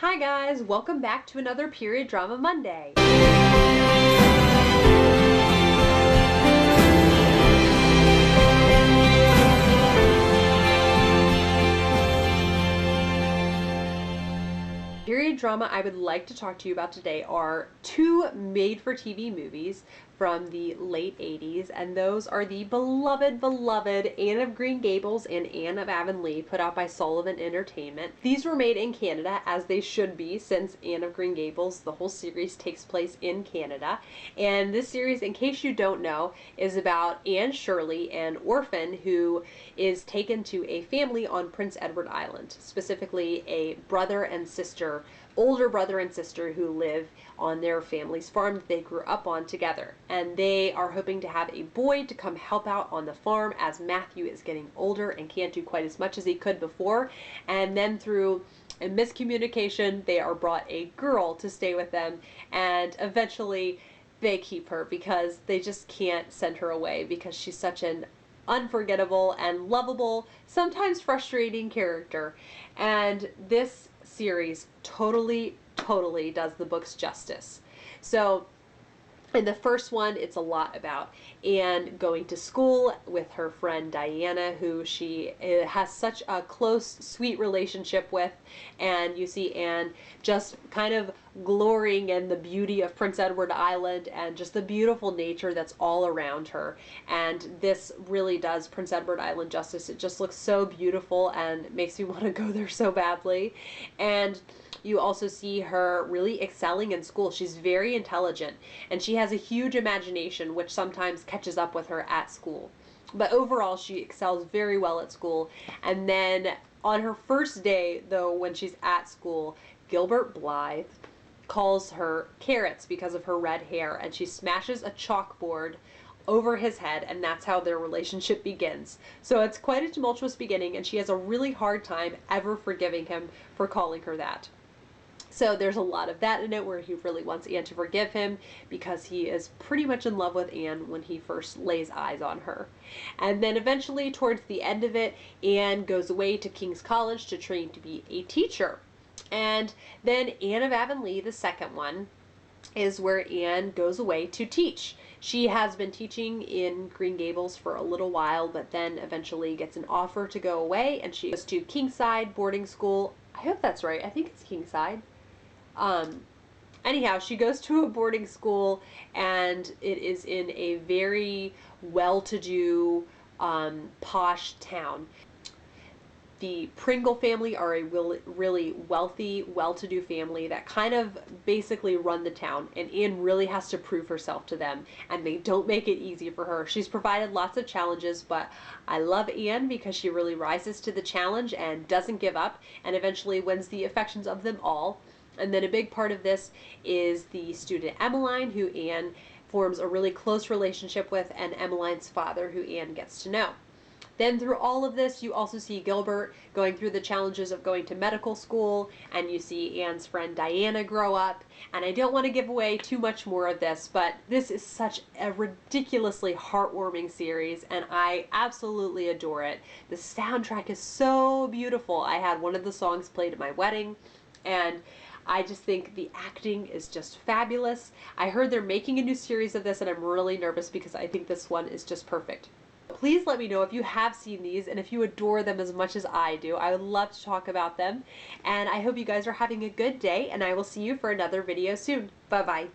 Hi guys, welcome back to another Period Drama Monday. Period drama I would like to talk to you about today are two made-for-TV movies from the late 80s, and those are the beloved Anne of Green Gables and Anne of Avonlea, put out by Sullivan Entertainment. These were made in Canada, as they should be, since Anne of Green Gables, the whole series, takes place in Canada. And this series, in case you don't know, is about Anne Shirley, an orphan who is taken to a family on Prince Edward Island, specifically a brother and sister, older brother and sister, who live on their family's farm that they grew up on together. And they are hoping to have a boy to come help out on the farm, as Matthew is getting older and can't do quite as much as he could before. And then through a miscommunication, they are brought a girl to stay with them, and eventually they keep her because they just can't send her away because she's such an unforgettable and lovable, sometimes frustrating character. And this series totally does the books justice. So in the first one, it's a lot about Anne going to school with her friend Diana, who she has such a close, sweet relationship with, and you see Anne just kind of glorying in the beauty of Prince Edward Island and just the beautiful nature that's all around her. And this really does Prince Edward Island justice. It just looks so beautiful and makes me want to go there so badly. And you also see her really excelling in school. She's very intelligent, and she has a huge imagination, which sometimes catches up with her at school. But overall, she excels very well at school. And then on her first day, though, when she's at school, Gilbert Blythe calls her carrots because of her red hair, and she smashes a chalkboard over his head, and that's how their relationship begins. So it's quite a tumultuous beginning, and she has a really hard time ever forgiving him for calling her that. So there's a lot of that in it, where he really wants Anne to forgive him because he is pretty much in love with Anne when he first lays eyes on her. And then eventually, towards the end of it, Anne goes away to King's College to train to be a teacher. And then Anne of Avonlea, the second one, is where Anne goes away to teach. She has been teaching in Green Gables for a little while, but then eventually gets an offer to go away, and she goes to Kingside boarding school. I hope that's right. I think it's Kingside. Anyhow, she goes to a boarding school, and it is in a very well-to-do, posh town. The Pringle family are a really wealthy, well-to-do family that kind of basically run the town, and Anne really has to prove herself to them, and they don't make it easy for her. She's provided lots of challenges, but I love Anne because she really rises to the challenge and doesn't give up, and eventually wins the affections of them all. And then a big part of this is the student Emmeline, who Anne forms a really close relationship with, and Emmeline's father, who Anne gets to know. Then through all of this, you also see Gilbert going through the challenges of going to medical school, and you see Anne's friend Diana grow up. And I don't want to give away too much more of this, but this is such a ridiculously heartwarming series, and I absolutely adore it. The soundtrack is so beautiful. I had one of the songs played at my wedding, and I just think the acting is just fabulous. I heard they're making a new series of this, and I'm really nervous because I think this one is just perfect. Please let me know if you have seen these and if you adore them as much as I do. I would love to talk about them. And I hope you guys are having a good day, and I will see you for another video soon. Bye-bye.